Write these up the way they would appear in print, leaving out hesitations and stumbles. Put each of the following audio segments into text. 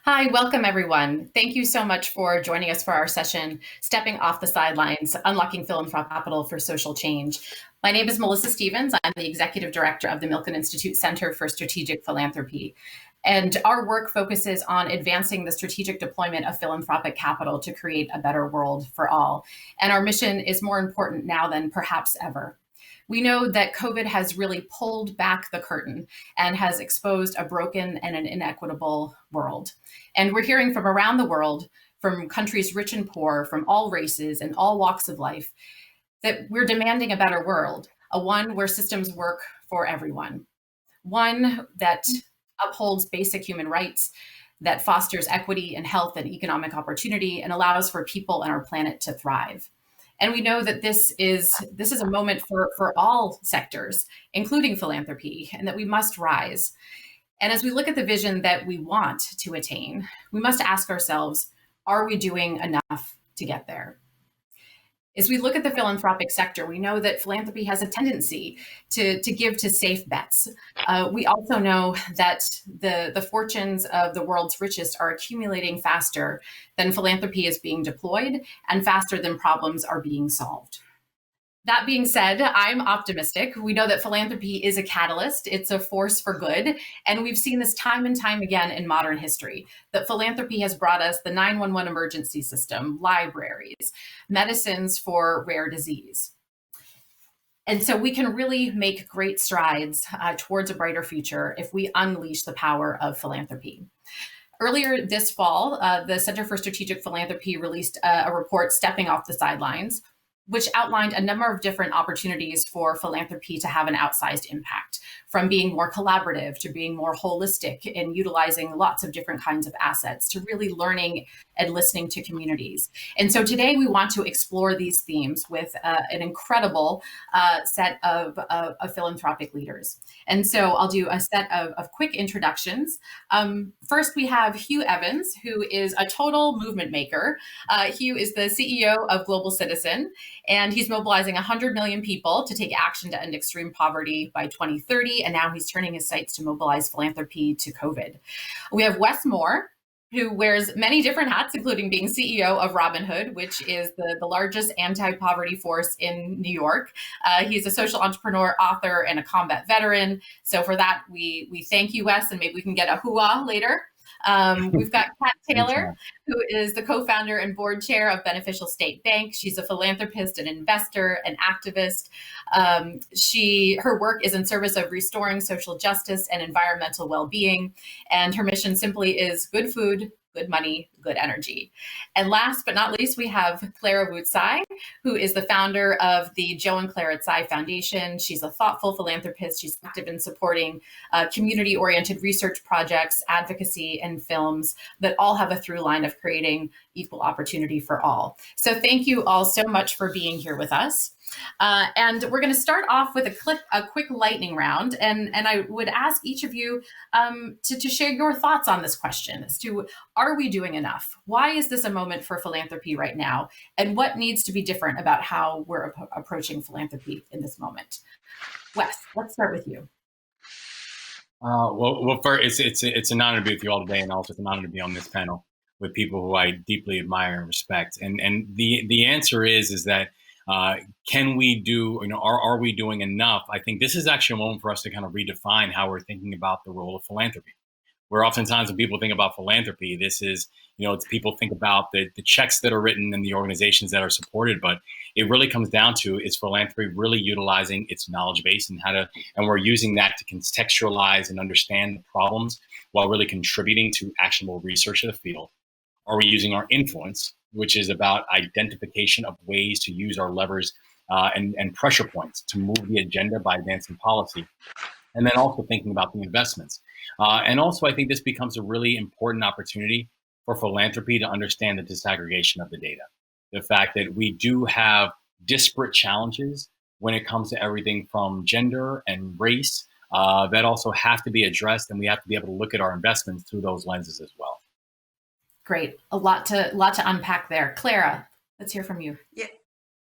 Hi, welcome everyone. Thank you so much for joining us for our session, Stepping Off the Sidelines, Unlocking Philanthropic Capital for Social Change. My name is Melissa Stevens. I'm the Executive Director of the Milken Institute Center for Strategic Philanthropy. And our work focuses on advancing the strategic deployment of philanthropic capital to create a better world for all. And our mission is more important now than perhaps ever. We know that COVID has really pulled back the curtain and has exposed a broken and an inequitable world. And we're hearing from around the world, from countries rich and poor, from all races and all walks of life, that we're demanding a better world, a one where systems work for everyone, one that upholds basic human rights, that fosters equity and health and economic opportunity, and allows for people and our planet to thrive. And we know that this is a moment for all sectors, including philanthropy, and that we must rise. And as we look at the vision that we want to attain, we must ask ourselves, are we doing enough to get there? As we look at the philanthropic sector, we know that philanthropy has a tendency to give to safe bets. We also know that the fortunes of the world's richest are accumulating faster than philanthropy is being deployed and faster than problems are being solved. That being said, I'm optimistic. We know that philanthropy is a catalyst. It's a force for good. And we've seen this time and time again in modern history, that philanthropy has brought us the 911 emergency system, libraries, medicines for rare disease. And so we can really make great strides towards a brighter future if we unleash the power of philanthropy. Earlier this fall, the Center for Strategic Philanthropy released a report, Stepping Off the Sidelines, which outlined a number of different opportunities for philanthropy to have an outsized impact, from being more collaborative to being more holistic in utilizing lots of different kinds of assets to really learning and listening to communities. And so today we want to explore these themes with an incredible set of philanthropic leaders. And so I'll do a set of quick introductions. First, we have Hugh Evans, who is a total movement maker. Hugh is the CEO of Global Citizen, and he's mobilizing 100 million people to take action to end extreme poverty by 2030. And now he's turning his sights to mobilize philanthropy to COVID. We have Wes Moore, who wears many different hats, including being CEO of Robinhood, which is the largest anti-poverty force in New York. He's a social entrepreneur, author, and a combat veteran. So for that, we thank you, Wes, and maybe we can get a hooah later. We've got Kat Taylor, who is the co-founder and board chair of Beneficial State Bank. She's a philanthropist, an investor, an activist. Her work is in service of restoring social justice and environmental well-being. And her mission simply is good food, good money, good energy. And last but not least, we have Clara Wu Tsai, who is the founder of the Joe and Clara Tsai Foundation. She's a thoughtful philanthropist. She's active in supporting community-oriented research projects, advocacy, and films that all have a through line of creating equal opportunity for all. So thank you all so much for being here with us. And we're going to start off with a quick lightning round. And I would ask each of you to share your thoughts on this question as to, are we doing enough? Why is this a moment for philanthropy right now? And what needs to be different about how we're approaching philanthropy in this moment? Wes, let's start with you. Well, first, it's an honor to be with you all today, and also it's an honor to be on this panel with people who I deeply admire and respect. And the answer is that can we do, are we doing enough? I think this is actually a moment for us to kind of redefine how we're thinking about the role of philanthropy. Where oftentimes when people think about philanthropy, this is, people think about the checks that are written and the organizations that are supported, but it really comes down to, is philanthropy really utilizing its knowledge base and and we're using that to contextualize and understand the problems while really contributing to actionable research in the field? Are we using our influence, which is about identification of ways to use our levers and pressure points to move the agenda by advancing policy? And then also thinking about the investments. And also, I think this becomes a really important opportunity for philanthropy to understand the disaggregation of the data. The fact that we do have disparate challenges when it comes to everything from gender and race that also have to be addressed, and we have to be able to look at our investments through those lenses as well. Great. A lot to unpack there. Clara, let's hear from you. Yeah,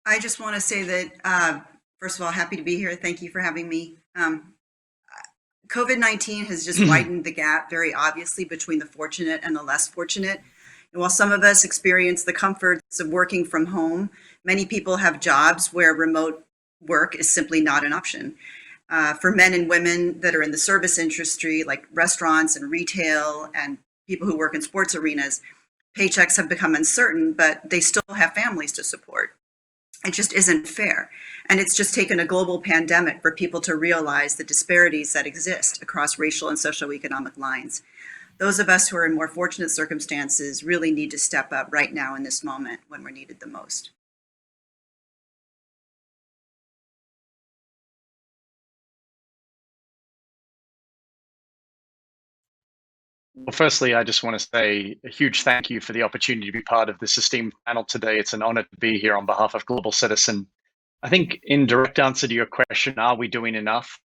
I just want to say that, first of all, happy to be here. Thank you for having me. COVID-19 has just widened the gap very obviously between the fortunate and the less fortunate. And while some of us experience the comforts of working from home, many people have jobs where remote work is simply not an option. For men and women that are in the service industry, like restaurants and retail, and people who work in sports arenas, paychecks have become uncertain, but they still have families to support. It just isn't fair. And it's just taken a global pandemic for people to realize the disparities that exist across racial and socioeconomic lines. Those of us who are in more fortunate circumstances really need to step up right now in this moment when we're needed the most. Well, firstly, I just want to say a huge thank you for the opportunity to be part of this esteemed panel today. It's an honor to be here on behalf of Global Citizen. I think in direct answer to your question, are we doing enough?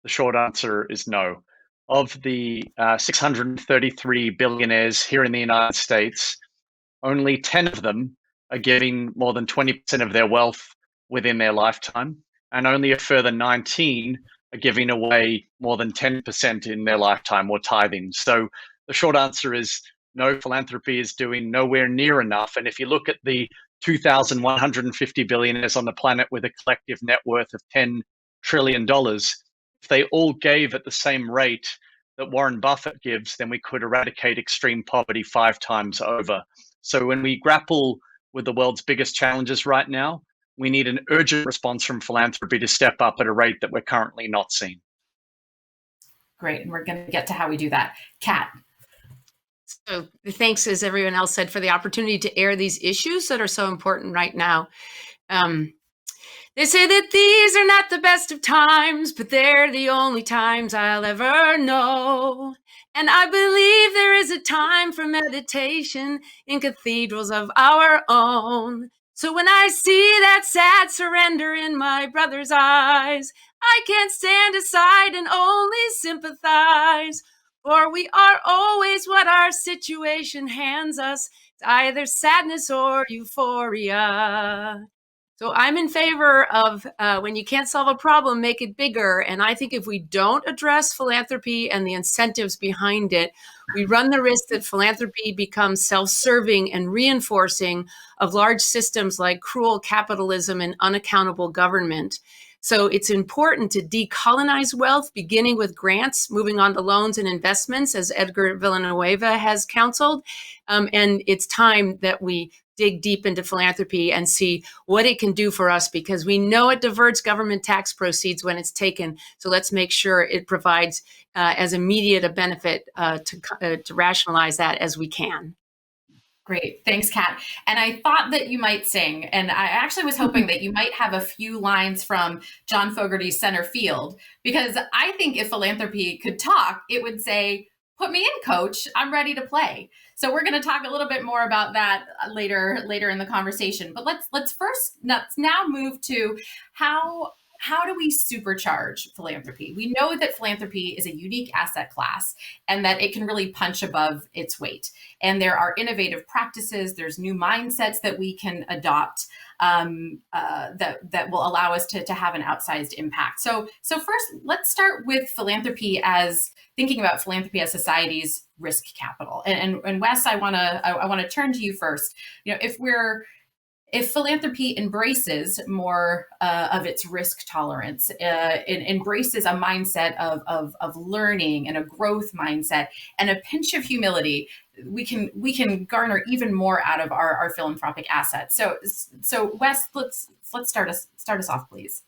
The short answer is no. Of the 633 billionaires here in the United States, only 10 of them are giving more than 20% of their wealth within their lifetime, and only a further 19 are giving away more than 10% in their lifetime or tithing. So the short answer is no, philanthropy is doing nowhere near enough. And if you look at the 2,150 billionaires on the planet with a collective net worth of $10 trillion, if they all gave at the same rate that Warren Buffett gives, then we could eradicate extreme poverty 5 times over. So when we grapple with the world's biggest challenges right now, we need an urgent response from philanthropy to step up at a rate that we're currently not seeing. Great. And we're going to get to how we do that. Kat. So thanks, as everyone else said, for the opportunity to air these issues that are so important right now. They say that these are not the best of times, but they're the only times I'll ever know. And I believe there is a time for meditation in cathedrals of our own. So when I see that sad surrender in my brother's eyes, I can't stand aside and only sympathize. For we are always what our situation hands us. It's either sadness or euphoria. So I'm in favor of when you can't solve a problem, make it bigger. And I think if we don't address philanthropy and the incentives behind it, we run the risk that philanthropy becomes self-serving and reinforcing of large systems like cruel capitalism and unaccountable government. So it's important to decolonize wealth, beginning with grants, moving on to loans and investments, as Edgar Villanueva has counseled. And it's time that we dig deep into philanthropy and see what it can do for us, because we know it diverts government tax proceeds when it's taken. So let's make sure it provides as immediate a benefit to rationalize that as we can. Great. Thanks, Kat. And I thought that you might sing, and I actually was hoping that you might have a few lines from John Fogerty's Center Field, because I think if philanthropy could talk, it would say, "Put me in, coach. I'm ready to play." So we're going to talk a little bit more about that later in the conversation. But let's now move to how do we supercharge philanthropy? We know that philanthropy is a unique asset class and that it can really punch above its weight. And there are innovative practices, there's new mindsets that we can adopt that will allow us to have an outsized impact. So first, let's start with thinking about philanthropy as society's risk capital. And Wes, I want to turn to you first. You know, if philanthropy embraces more of its risk tolerance, it embraces a mindset of learning and a growth mindset and a pinch of humility, we can garner even more out of our philanthropic assets. So Wes, let's start us off, please.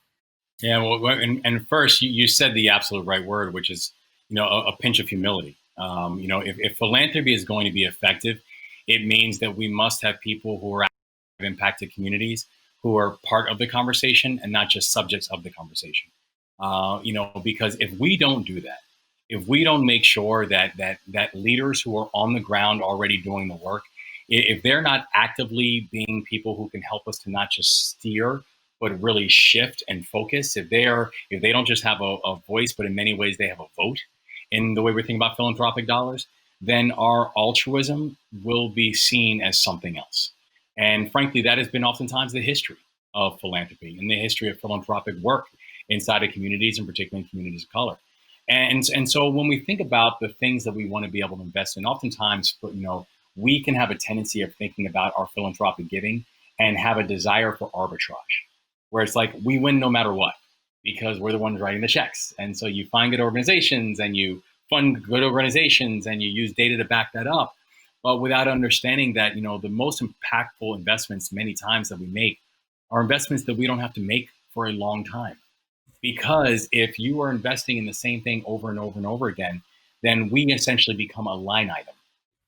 Yeah, well, and first you said the absolute right word, which is a pinch of humility. If philanthropy is going to be effective, it means that we must have people who are impacted communities who are part of the conversation and not just subjects of the conversation. Because if we don't do that, if we don't make sure that leaders who are on the ground already doing the work, if they're not actively being people who can help us to not just steer, but really shift and focus, if they don't just have a voice, but in many ways they have a vote in the way we think about philanthropic dollars, then our altruism will be seen as something else. And frankly, that has been oftentimes the history of philanthropy and the history of philanthropic work inside of communities, and particularly in communities of color. And so when we think about the things that we want to be able to invest in, oftentimes, we can have a tendency of thinking about our philanthropic giving and have a desire for arbitrage, where it's like we win no matter what because we're the ones writing the checks. And so you find good organizations and you fund good organizations and you use data to back that up, but without understanding that, the most impactful investments many times that we make are investments that we don't have to make for a long time. Because if you are investing in the same thing over and over and over again, then we essentially become a line item,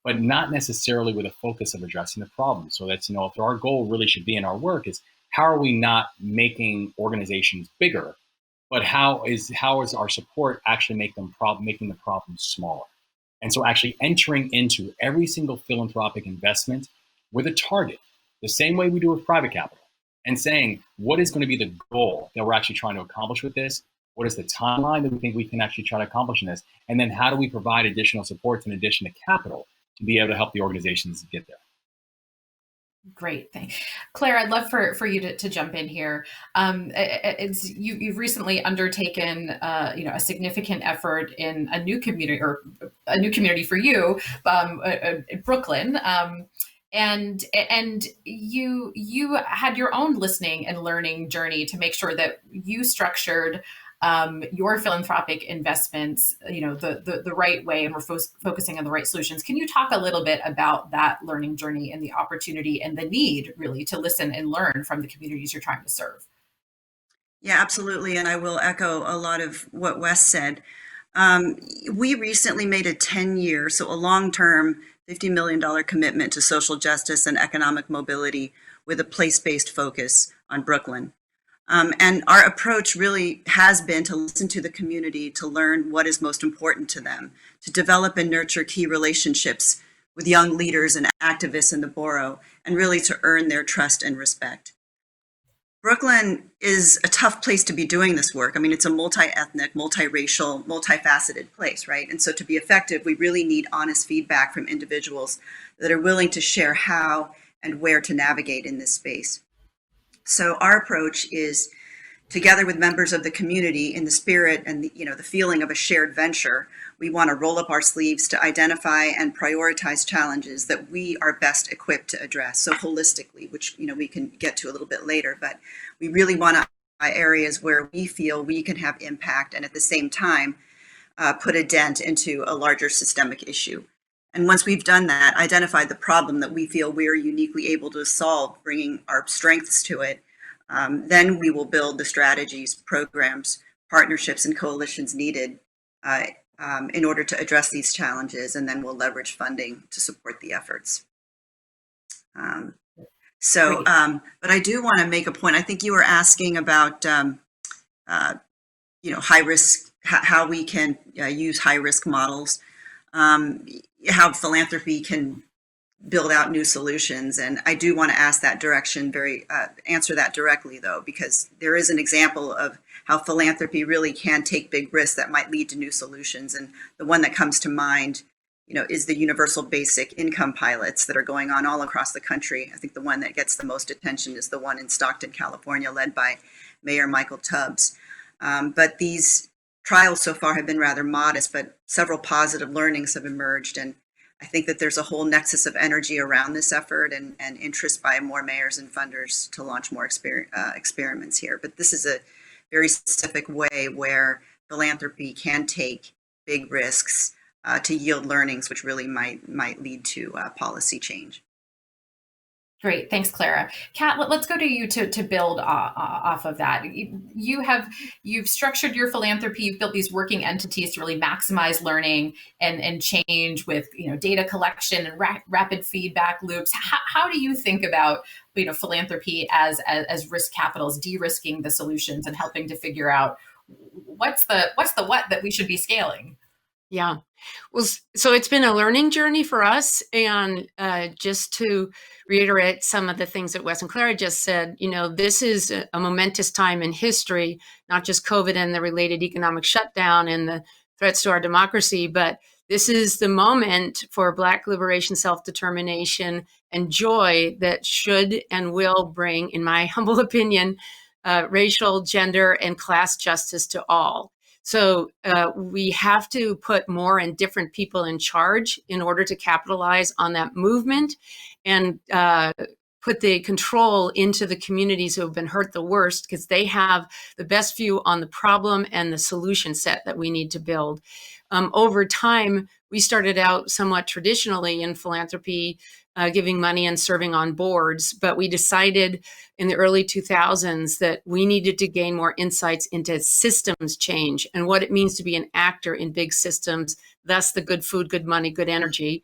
but not necessarily with a focus of addressing the problem. So that's, if our goal really should be in our work is how are we not making organizations bigger, but how is our support actually making the problem smaller? And so actually entering into every single philanthropic investment with a target, the same way we do with private capital, and saying, what is going to be the goal that we're actually trying to accomplish with this? What is the timeline that we think we can actually try to accomplish in this? And then how do we provide additional supports in addition to capital to be able to help the organizations get there? Great, thanks. Claire, I'd love for you to jump in here. You've recently undertaken a significant effort in a new community for you, Brooklyn, and you had your own listening and learning journey to make sure that you structured your philanthropic investments, the right way, and we're focusing on the right solutions. Can you talk a little bit about that learning journey and the opportunity and the need really to listen and learn from the communities you're trying to serve? Yeah, absolutely. And I will echo a lot of what Wes said. We recently made a 10-year, so a long-term $50 million commitment to social justice and economic mobility with a place-based focus on Brooklyn. And our approach really has been to listen to the community, to learn what is most important to them, to develop and nurture key relationships with young leaders and activists in the borough, and really to earn their trust and respect. Brooklyn is a tough place to be doing this work. I mean, it's a multi-ethnic, multiracial, multifaceted place, right? And so to be effective, we really need honest feedback from individuals that are willing to share how and where to navigate in this space. So our approach is, together with members of the community, in the spirit and the feeling of a shared venture, we want to roll up our sleeves to identify and prioritize challenges that we are best equipped to address. So holistically, which we can get to a little bit later, but we really want to identify areas where we feel we can have impact and at the same time put a dent into a larger systemic issue. And once we've done that, identified the problem that we feel we're uniquely able to solve, bringing our strengths to it, then we will build the strategies, programs, partnerships, and coalitions needed in order to address these challenges, and then we'll leverage funding to support the efforts. But I do want to make a point. I think you were asking about high risk, how we can use high risk models, how philanthropy can build out new solutions. And I do want to answer that directly, though, because there is an example of how philanthropy really can take big risks that might lead to new solutions. And the one that comes to mind, is the universal basic income pilots that are going on all across the country. I think the one that gets the most attention is the one in Stockton, California, led by Mayor Michael Tubbs. But these trials so far have been rather modest, but several positive learnings have emerged. And I think that there's a whole nexus of energy around this effort and interest by more mayors and funders to launch more experiments here. But this is a very specific way where philanthropy can take big risks to yield learnings, which really might lead to policy change. Great, thanks, Clara. Kat, let's go to you to build off of that. You've structured your philanthropy. You've built these working entities to really maximize learning and change with data collection and rapid feedback loops. How do you think about philanthropy as risk capitals, de-risking the solutions and helping to figure out what's the what that we should be scaling? Yeah. Well, so it's been a learning journey for us. And just to reiterate some of the things that Wes and Clara just said, this is a momentous time in history, not just COVID and the related economic shutdown and the threats to our democracy, but this is the moment for Black liberation, self-determination, and joy that should and will bring, in my humble opinion, racial, gender, and class justice to all. So we have to put more and different people in charge in order to capitalize on that movement and put the control into the communities who have been hurt the worst, because they have the best view on the problem and the solution set that we need to build. Over time, we started out somewhat traditionally in philanthropy, giving money and serving on boards, but we decided in the early 2000s that we needed to gain more insights into systems change and what it means to be an actor in big systems, thus the good food, good money, good energy.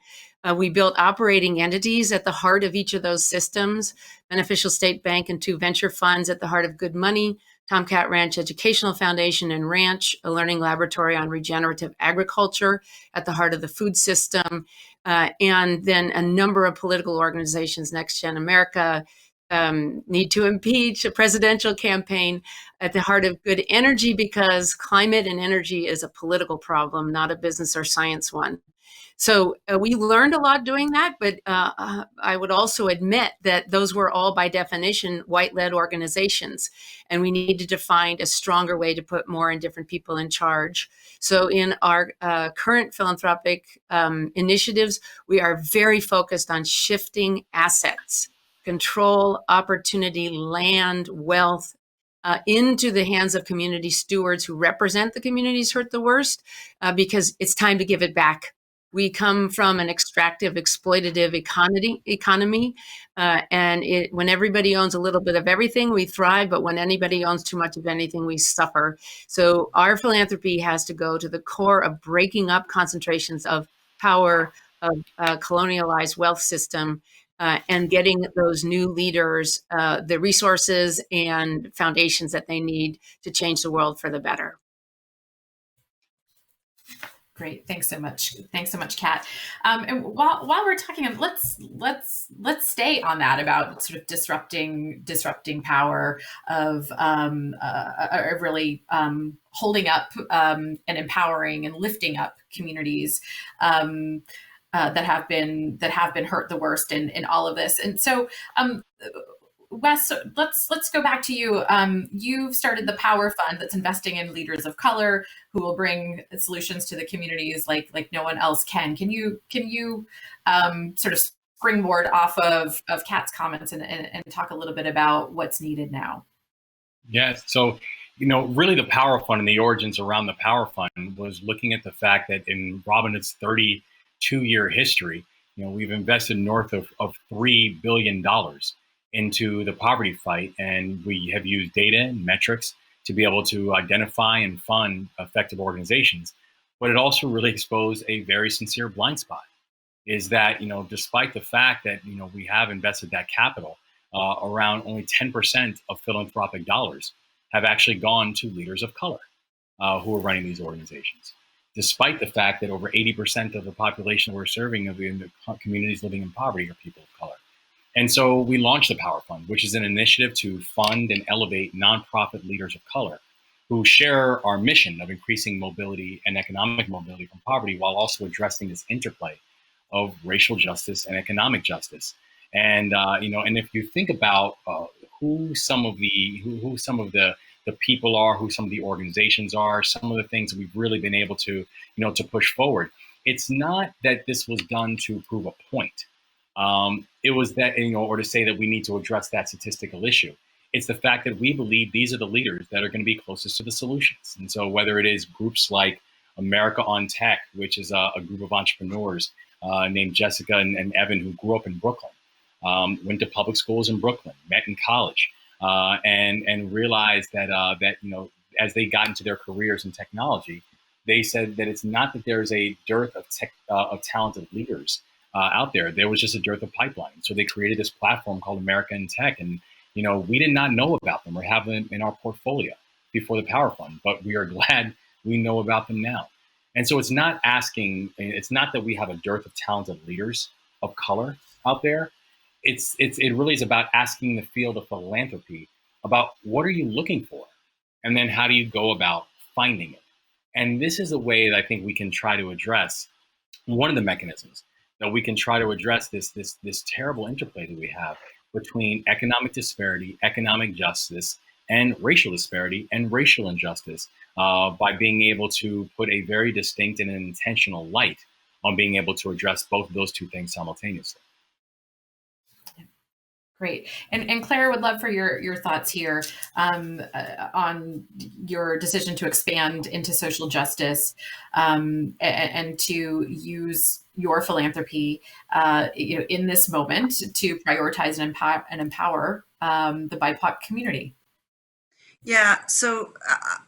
We built operating entities at the heart of each of those systems, Beneficial State Bank and 2 venture funds at the heart of Good Money, Tomcat Ranch Educational Foundation and Ranch, a learning laboratory on regenerative agriculture at the heart of the food system, and then a number of political organizations, Next Gen America, Need to Impeach, a presidential campaign at the heart of good energy, because climate and energy is a political problem, not a business or science one. So we learned a lot doing that, but I would also admit that those were all, by definition, white-led organizations, and we needed to find a stronger way to put more and different people in charge. So in our current philanthropic initiatives, we are very focused on shifting assets, control, opportunity, land, wealth, into the hands of community stewards who represent the communities hurt the worst, because it's time to give it back. We come from an extractive, exploitative economy, and when everybody owns a little bit of everything, we thrive. But when anybody owns too much of anything, we suffer. So our philanthropy has to go to the core of breaking up concentrations of power, of colonialized wealth system, and getting those new leaders the resources and foundations that they need to change the world for the better. Great, thanks so much. Thanks so much, Kat. And while we're talking, let's stay on that about sort of disrupting power of really holding up and empowering and lifting up communities that have been hurt the worst in all of this. And so, Wes, let's go back to you. You've started the Power Fund that's investing in leaders of color who will bring solutions to the communities like no one else can. Can you sort of springboard off of Kat's comments and talk a little bit about what's needed now? Yes. So, really the Power Fund and the origins around the Power Fund was looking at the fact that in Robinhood's 32-year history, we've invested north of $3 billion into the poverty fight, and we have used data and metrics to be able to identify and fund effective organizations. But it also really exposed a very sincere blind spot, is that despite the fact that we have invested that capital, around only 10% of philanthropic dollars have actually gone to leaders of color who are running these organizations, despite the fact that over 80% of the population we're serving in the communities living in poverty are people of color. And so we launched the Power Fund, which is an initiative to fund and elevate nonprofit leaders of color who share our mission of increasing mobility and economic mobility from poverty, while also addressing this interplay of racial justice and economic justice. And and if you think about who some of the people are, who some of the organizations are, some of the things that we've really been able to to push forward, it's not that this was done to prove a point. It was that, or to say that we need to address that statistical issue. It's the fact that we believe these are the leaders that are going to be closest to the solutions. And so whether it is groups like America on Tech, which is a group of entrepreneurs named Jessica and Evan, who grew up in Brooklyn, went to public schools in Brooklyn, met in college, and realized that as they got into their careers in technology, they said that it's not that there's a dearth of talented leaders out there. There was just a dearth of pipeline. So they created this platform called America in Tech. And, we did not know about them or have them in our portfolio before the Power Fund, but we are glad we know about them now. And so it's not that we have a dearth of talented leaders of color out there. It really is about asking the field of philanthropy about what are you looking for? And then how do you go about finding it? And this is a way that I think we can try to address one of the mechanisms that we can try to address this terrible interplay that we have between economic disparity, economic justice, and racial disparity and racial injustice by being able to put a very distinct and intentional light on being able to address both of those two things simultaneously. Great. And Clara, would love for your thoughts here on your decision to expand into social justice and to use your philanthropy in this moment to prioritize and empower the BIPOC community. Yeah, so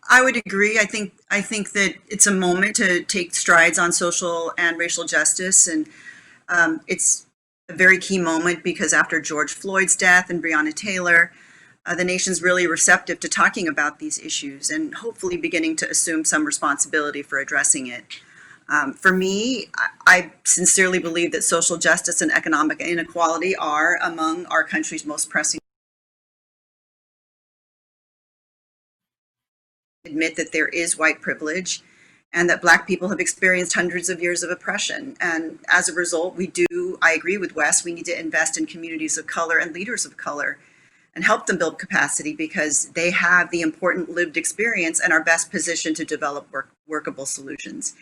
I would agree. I think that it's a moment to take strides on social and racial justice, and it's a very key moment because after George Floyd's death and Breonna Taylor, the nation's really receptive to talking about these issues and hopefully beginning to assume some responsibility for addressing it. For me, I sincerely believe that social justice and economic inequality are among our country's most pressing. Admit that there is white privilege and that Black people have experienced hundreds of years of oppression. And as a result, I agree with Wes, we need to invest in communities of color and leaders of color and help them build capacity because they have the important lived experience and are best positioned to develop workable solutions.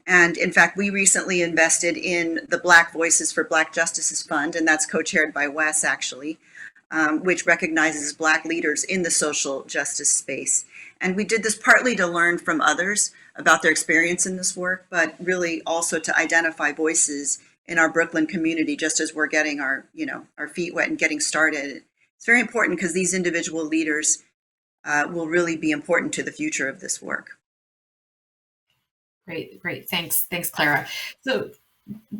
And in fact, we recently invested in the Black Voices for Black Justices Fund, and that's co-chaired by Wes actually, which recognizes Black leaders in the social justice space. And we did this partly to learn from others about their experience in this work, but really also to identify voices in our Brooklyn community, just as we're getting our feet wet and getting started. It's very important because these individual leaders will really be important to the future of this work. Great. Thanks, Clara. So,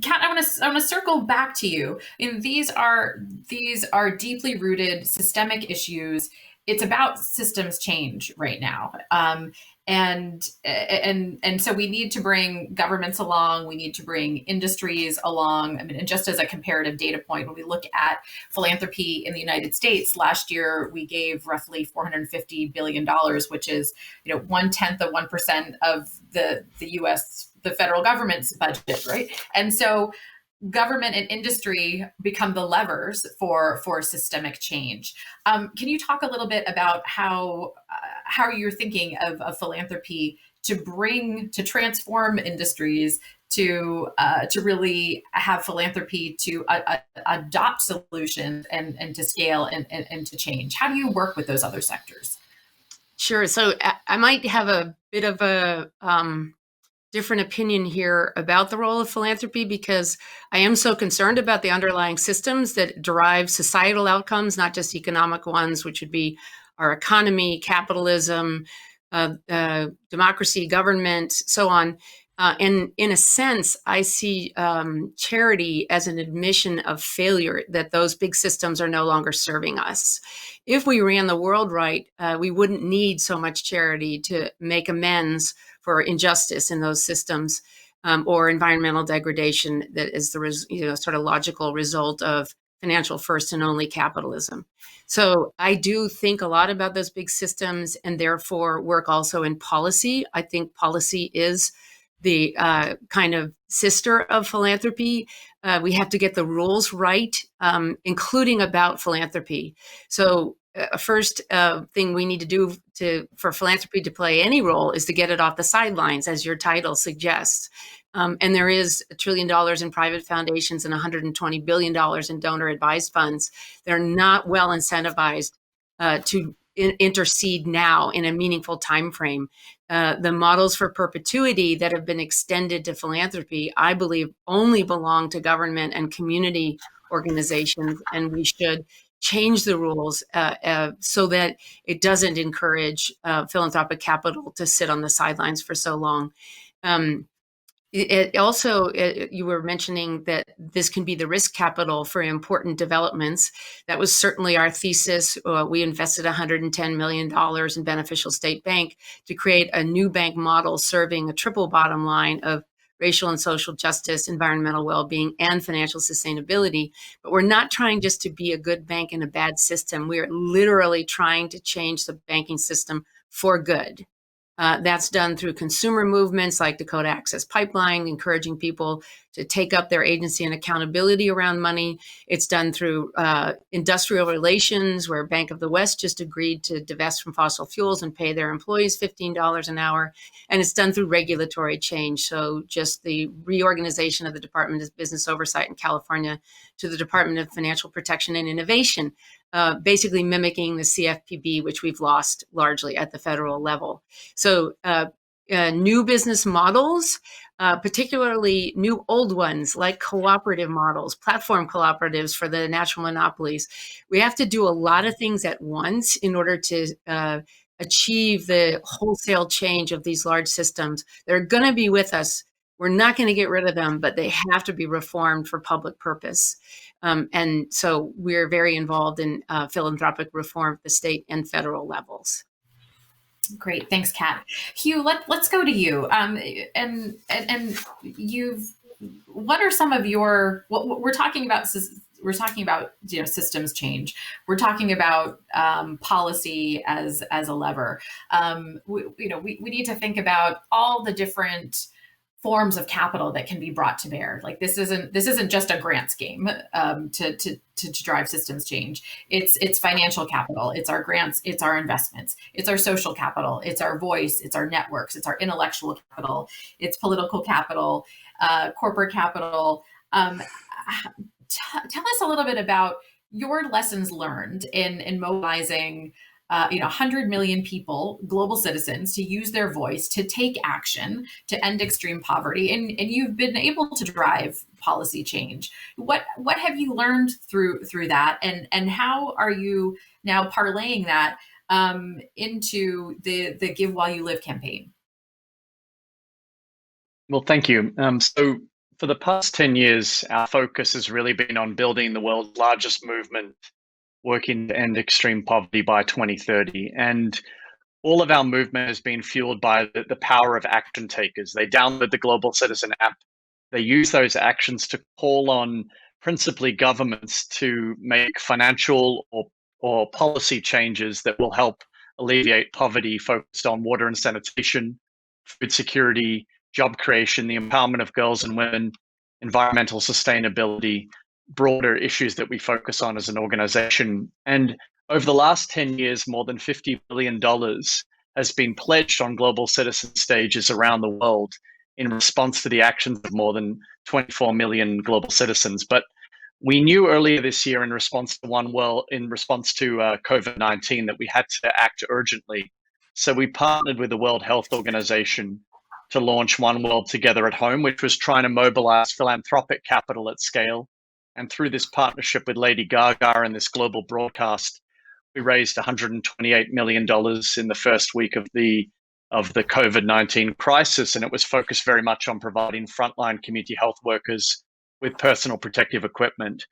Kat, I want to circle back to you. And these are deeply rooted systemic issues. It's about systems change right now. And so we need to bring governments along. We need to bring industries along. I mean, and just as a comparative data point, when we look at philanthropy in the United States, last year we gave roughly $450 billion, which is 1/10 of 1% of the U.S. the federal government's budget, right? And so government and industry become the levers for systemic change. Can you talk a little bit about how you're thinking of philanthropy to transform industries, to really have philanthropy to adopt solutions and to scale and to change? How do you work with those other sectors? Sure. So I might have a bit of a different opinion here about the role of philanthropy because I am so concerned about the underlying systems that derive societal outcomes, not just economic ones, which would be our economy, capitalism, democracy, government, so on. And in a sense, I see charity as an admission of failure, that those big systems are no longer serving us. If we ran the world right, we wouldn't need so much charity to make amends for injustice in those systems or environmental degradation that is the sort of logical result of financial first and only capitalism. So I do think a lot about those big systems and therefore work also in policy. I think policy is the kind of sister of philanthropy. We have to get the rules right, including about philanthropy. So first thing we need to do for philanthropy to play any role is to get it off the sidelines, as your title suggests. And there is $1 trillion in private foundations and $120 billion in donor-advised funds. They're not well incentivized to intercede now in a meaningful time frame. The models for perpetuity that have been extended to philanthropy, I believe, only belong to government and community organizations, and we should change the rules so that it doesn't encourage philanthropic capital to sit on the sidelines for so long. You were mentioning that this can be the risk capital for important developments. That was certainly our thesis. We invested $110 million in Beneficial State Bank to create a new bank model serving a triple bottom line of racial and social justice, environmental well-being, and financial sustainability. But we're not trying just to be a good bank in a bad system. We are literally trying to change the banking system for good. That's done through consumer movements like Dakota Access Pipeline, encouraging people to take up their agency and accountability around money. It's done through industrial relations, where Bank of the West just agreed to divest from fossil fuels and pay their employees $15 an hour. And it's done through regulatory change. So just the reorganization of the Department of Business Oversight in California to the Department of Financial Protection and Innovation, basically mimicking the CFPB, which we've lost largely at the federal level. So new business models, particularly new old ones like cooperative models, platform cooperatives for the natural monopolies. We have to do a lot of things at once in order to achieve the wholesale change of these large systems. They're going to be with us. We're not going to get rid of them, but they have to be reformed for public purpose. And so we're very involved in philanthropic reform at the state and federal levels. Great, thanks, Kat. Hugh, let's go to you. And what are some of your? What we're talking about? We're talking about systems change. We're talking about policy as a lever. We need to think about all the different forms of capital that can be brought to bear. Like this isn't just a grants game to drive systems change. It's financial capital. It's our grants. It's our investments. It's our social capital. It's our voice. It's our networks. It's our intellectual capital. It's political capital, corporate capital. Tell us a little bit about your lessons learned in mobilizing 100 million people, global citizens, to use their voice, to take action, to end extreme poverty. And you've been able to drive policy change. What have you learned through that? And how are you now parlaying that into the Give While You Live campaign? Well, thank you. So for the past 10 years, our focus has really been on building the world's largest movement working to end extreme poverty by 2030. And all of our movement has been fueled by the power of action takers. They download the Global Citizen app. They use those actions to call on principally governments to make financial or policy changes that will help alleviate poverty, focused on water and sanitation, food security, job creation, the empowerment of girls and women, environmental sustainability, broader issues that we focus on as an organization. And over the last 10 years, more than $50 billion has been pledged on global citizen stages around the world in response to the actions of more than 24 million global citizens. But we knew earlier this year in response to COVID-19 that we had to act urgently. So we partnered with the World Health Organization to launch One World Together at Home, which was trying to mobilize philanthropic capital at scale. And through this partnership with Lady Gaga and this global broadcast, we raised $128 million in the first week of the COVID-19 crisis. And it was focused very much on providing frontline community health workers with personal protective equipment.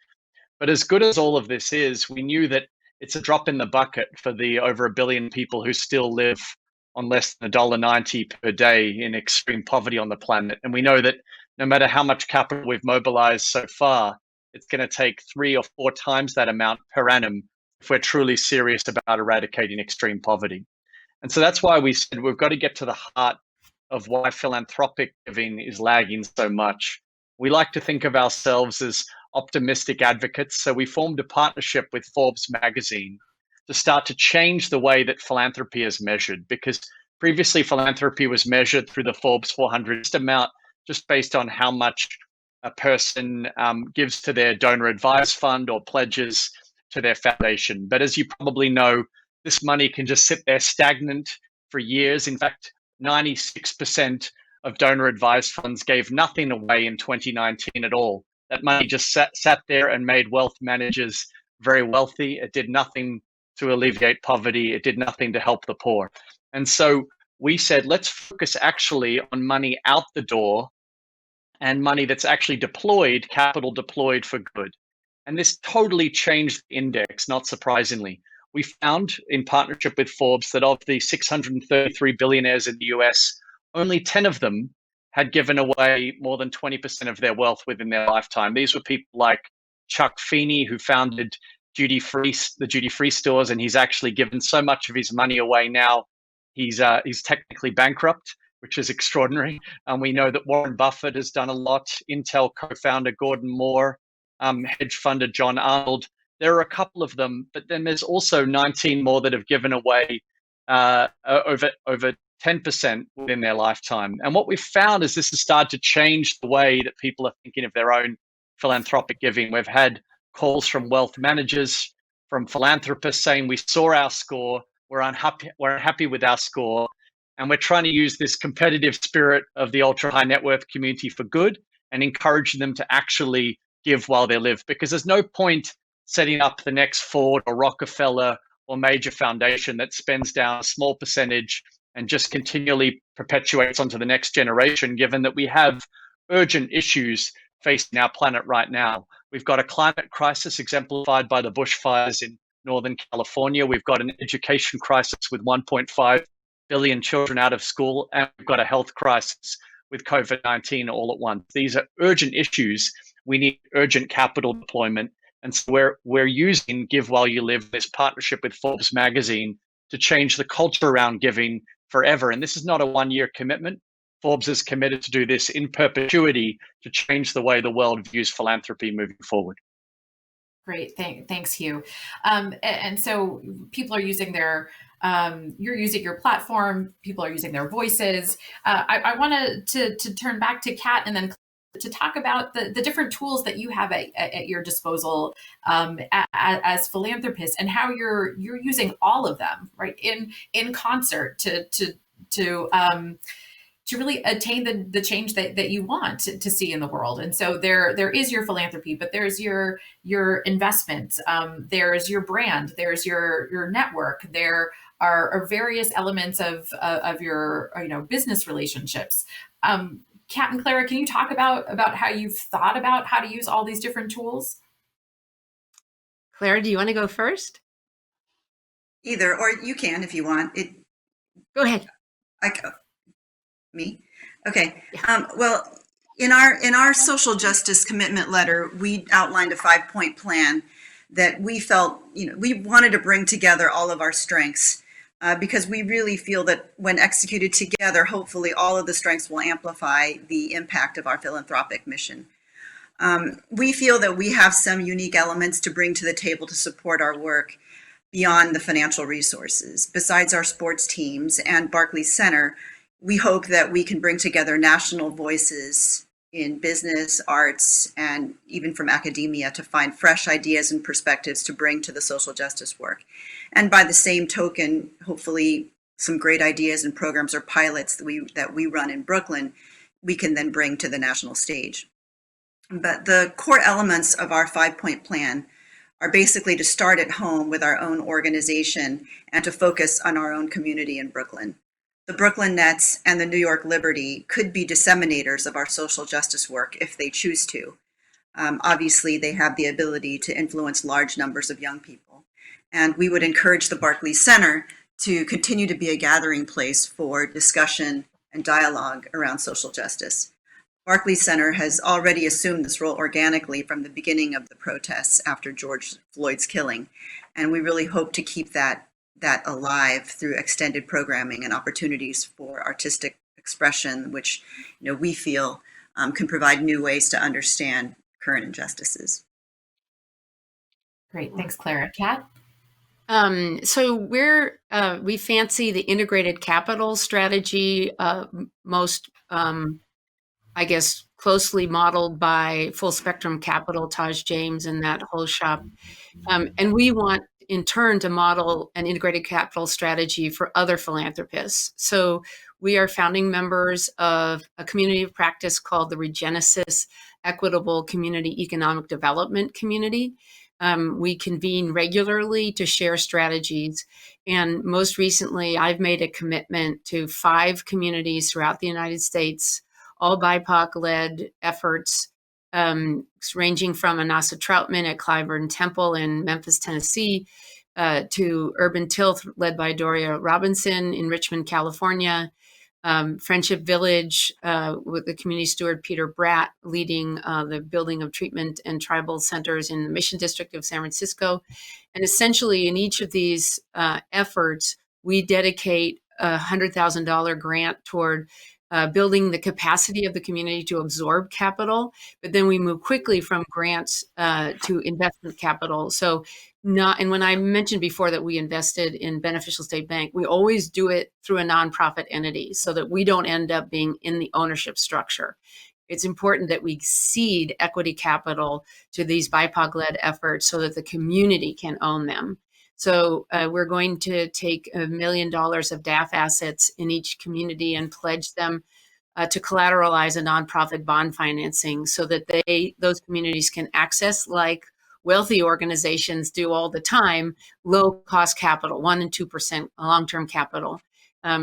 But as good as all of this is, we knew that it's a drop in the bucket for the over 1 billion people who still live on less than $1.90 per day in extreme poverty on the planet. And we know that no matter how much capital we've mobilized so far, it's going to take 3 or 4 times that amount per annum if we're truly serious about eradicating extreme poverty. And so that's why we said we've got to get to the heart of why philanthropic giving is lagging so much. We like to think of ourselves as optimistic advocates. So we formed a partnership with Forbes magazine to start to change the way that philanthropy is measured, because previously philanthropy was measured through the Forbes 400 amount just based on how much a person gives to their donor advised fund or pledges to their foundation. But as you probably know, this money can just sit there stagnant for years. In fact, 96% of donor advised funds gave nothing away in 2019 at all. That money just sat there and made wealth managers very wealthy. It did nothing to alleviate poverty. It did nothing to help the poor. And so we said, let's focus actually on money out the door and money that's actually deployed, capital deployed for good. And this totally changed the index, not surprisingly. We found in partnership with Forbes that of the 633 billionaires in the US, only 10 of them had given away more than 20% of their wealth within their lifetime. These were people like Chuck Feeney, who founded the duty-free stores, and he's actually given so much of his money away now, he's technically bankrupt. which is extraordinary. And we know that Warren Buffett has done a lot, Intel co-founder Gordon Moore, hedge funder John Arnold. There are a couple of them, but then there's also 19 more that have given away over 10% within their lifetime. And what we've found is this has started to change the way that people are thinking of their own philanthropic giving. We've had calls from wealth managers, from philanthropists saying we saw our score, we're unhappy with our score, and we're trying to use this competitive spirit of the ultra high net worth community for good and encouraging them to actually give while they live, because there's no point setting up the next Ford or Rockefeller or major foundation that spends down a small percentage and just continually perpetuates onto the next generation, given that we have urgent issues facing our planet right now. We've got a climate crisis exemplified by the bushfires in Northern California. We've got an education crisis with 1.5 billion children out of school, and we've got a health crisis with COVID-19 all at once. These are urgent issues. We need urgent capital deployment. And so we're using Give While You Live, this partnership with Forbes magazine, to change the culture around giving forever. And this is not a one-year commitment. Forbes is committed to do this in perpetuity to change the way the world views philanthropy moving forward. Great, thanks, Hugh. And so people are using you're using your platform, people are using their voices. I wanted to turn back to Kat and then to talk about the different tools that you have at your disposal as philanthropists, and how you're using all of them, right, in concert to really attain the change that you want to see in the world. And so there is your philanthropy, but there's your investments, there's your brand, there's your network, there are various elements of your business relationships. Kat and Clara, can you talk about how you've thought about how to use all these different tools? Clara, do you want to go first? Either, or you can if you want. Go ahead. Me? Okay. Well, in our social justice commitment letter, we outlined a 5-point plan that we felt, we wanted to bring together all of our strengths. Because we really feel that when executed together, hopefully all of the strengths will amplify the impact of our philanthropic mission. We feel that we have some unique elements to bring to the table to support our work beyond the financial resources. Besides our sports teams and Barclays Center, we hope that we can bring together national voices in business, arts, and even from academia to find fresh ideas and perspectives to bring to the social justice work. And by the same token, hopefully some great ideas and programs or pilots that we run in Brooklyn, we can then bring to the national stage. But the core elements of our 5-point plan are basically to start at home with our own organization and to focus on our own community in Brooklyn. The Brooklyn Nets and the New York Liberty could be disseminators of our social justice work if they choose to. Obviously, they have the ability to influence large numbers of young people. And we would encourage the Barclays Center to continue to be a gathering place for discussion and dialogue around social justice. Barclays Center has already assumed this role organically from the beginning of the protests after George Floyd's killing. And we really hope to keep that alive through extended programming and opportunities for artistic expression, which we feel can provide new ways to understand current injustices. Great, thanks, Clara. Kat? So we fancy the integrated capital strategy, most, I guess, closely modeled by Full Spectrum Capital, Taj James, and that whole shop. And we want, in turn, to model an integrated capital strategy for other philanthropists. So we are founding members of a community of practice called the Regenesis Equitable Community Economic Development Community. We convene regularly to share strategies. And most recently, I've made a commitment to 5 communities throughout the United States, all BIPOC-led efforts, ranging from Anasa Troutman at Clyburn Temple in Memphis, Tennessee, to Urban Tilth, led by Doria Robinson in Richmond, California, Friendship Village with the community steward Peter Bratt leading the building of treatment and tribal centers in the Mission District of San Francisco. And essentially in each of these efforts, we dedicate a $100,000 grant toward building the capacity of the community to absorb capital, but then we move quickly from grants to investment capital. So and when I mentioned before that we invested in Beneficial State Bank, we always do it through a nonprofit entity so that we don't end up being in the ownership structure. It's important that we seed equity capital to these BIPOC-led efforts so that the community can own them. So we're going to take $1 million of DAF assets in each community and pledge them to collateralize a nonprofit bond financing so that those communities can access, like wealthy organizations do all the time, low cost capital, 1% and 2% long-term capital.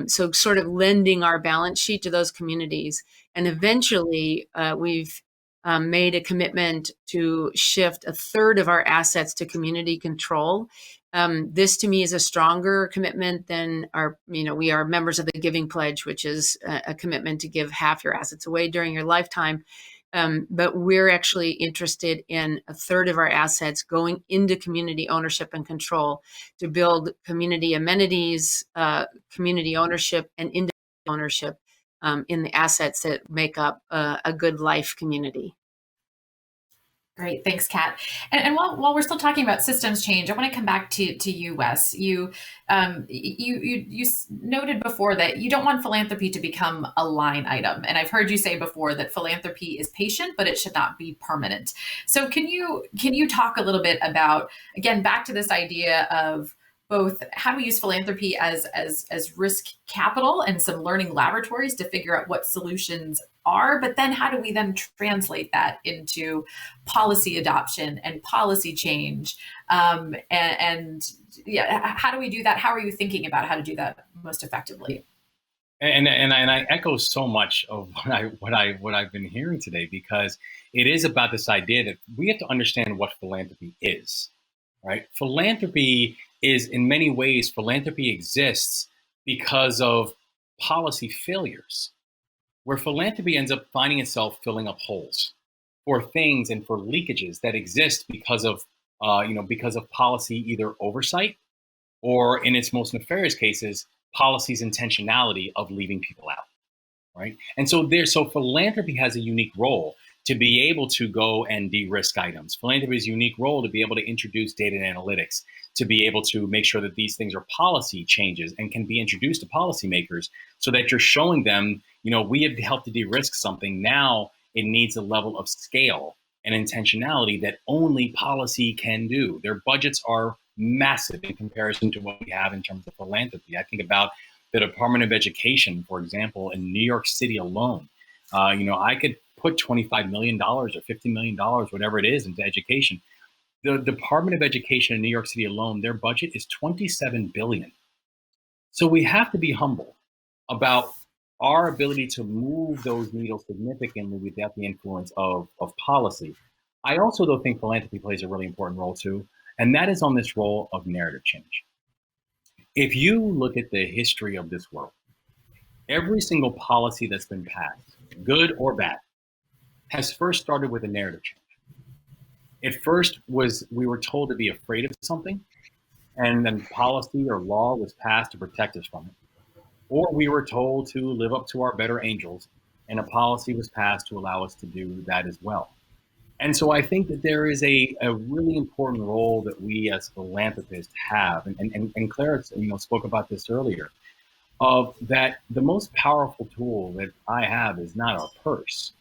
So sort of lending our balance sheet to those communities. And eventually we've made a commitment to shift a third of our assets to community control. This to me is a stronger commitment than we are members of the Giving Pledge, which is a commitment to give half your assets away during your lifetime. But we're actually interested in a third of our assets going into community ownership and control to build community amenities, community ownership, and individual ownership in the assets that make up a good life community. Great, thanks, Kat. And while we're still talking about systems change, I want to come back to you, Wes. You noted before that you don't want philanthropy to become a line item, and I've heard you say before that philanthropy is patient, but it should not be permanent. So can you talk a little bit about, again, back to this idea of both how do we use philanthropy as risk capital and some learning laboratories to figure out what solutions are, but then how do we then translate that into policy adoption and policy change? And how do we do that? How are you thinking about how to do that most effectively? And I echo so much of what I've been hearing today, because it is about this idea that we have to understand what philanthropy is, right? Philanthropy is, in many ways, philanthropy exists because of policy failures, where philanthropy ends up finding itself filling up holes for things and for leakages that exist because of policy either oversight or, in its most nefarious cases, policy's intentionality of leaving people out, right? And so philanthropy has a unique role to be able to go and de-risk items. Philanthropy's unique role to be able to introduce data and analytics, to be able to make sure that these things are policy changes and can be introduced to policymakers so that you're showing them, we have helped to de-risk something. Now it needs a level of scale and intentionality that only policy can do. Their budgets are massive in comparison to what we have in terms of philanthropy. I think about the Department of Education, for example, in New York City alone. I could put $25 million or $50 million, whatever it is, into education. The Department of Education in New York City alone, their budget is $27 billion. So we have to be humble about our ability to move those needles significantly without the influence of policy. I also, though, think philanthropy plays a really important role too, and that is on this role of narrative change. If you look at the history of this world, every single policy that's been passed, good or bad, has first started with a narrative change. At first we were told to be afraid of something, and then policy or law was passed to protect us from it. Or we were told to live up to our better angels, and a policy was passed to allow us to do that as well. And so I think that there is a really important role that we as philanthropists have, and Clara spoke about this earlier, of that the most powerful tool that I have is not our purse.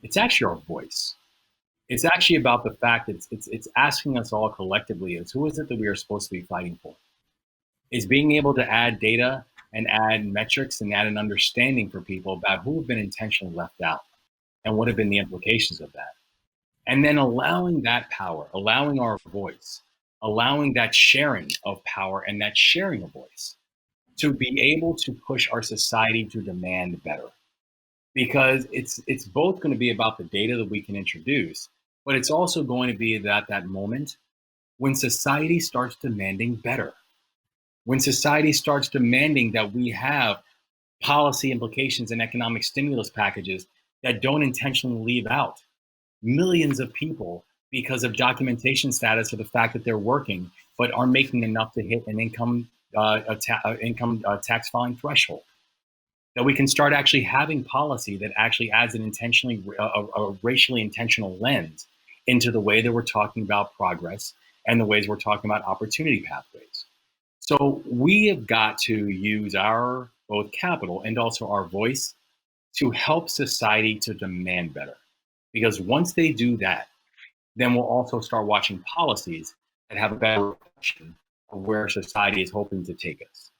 It's actually our voice. It's actually about the fact that it's asking us all collectively is who is it that we are supposed to be fighting for? Is being able to add data and add metrics and add an understanding for people about who have been intentionally left out and what have been the implications of that. And then allowing that power, allowing our voice, allowing that sharing of power and that sharing of voice to be able to push our society to demand better. Because it's both going to be about the data that we can introduce, but it's also going to be that moment when society starts demanding better. When society starts demanding that we have policy implications and economic stimulus packages that don't intentionally leave out millions of people because of documentation status or the fact that they're working, but are making enough to hit an income tax filing threshold. that we can start actually having policy that actually adds an a racially intentional lens into the way that we're talking about progress and the ways we're talking about opportunity pathways. So we have got to use our both capital and also our voice to help society to demand better. Because once they do that, then we'll also start watching policies that have a better reflection of where society is hoping to take us.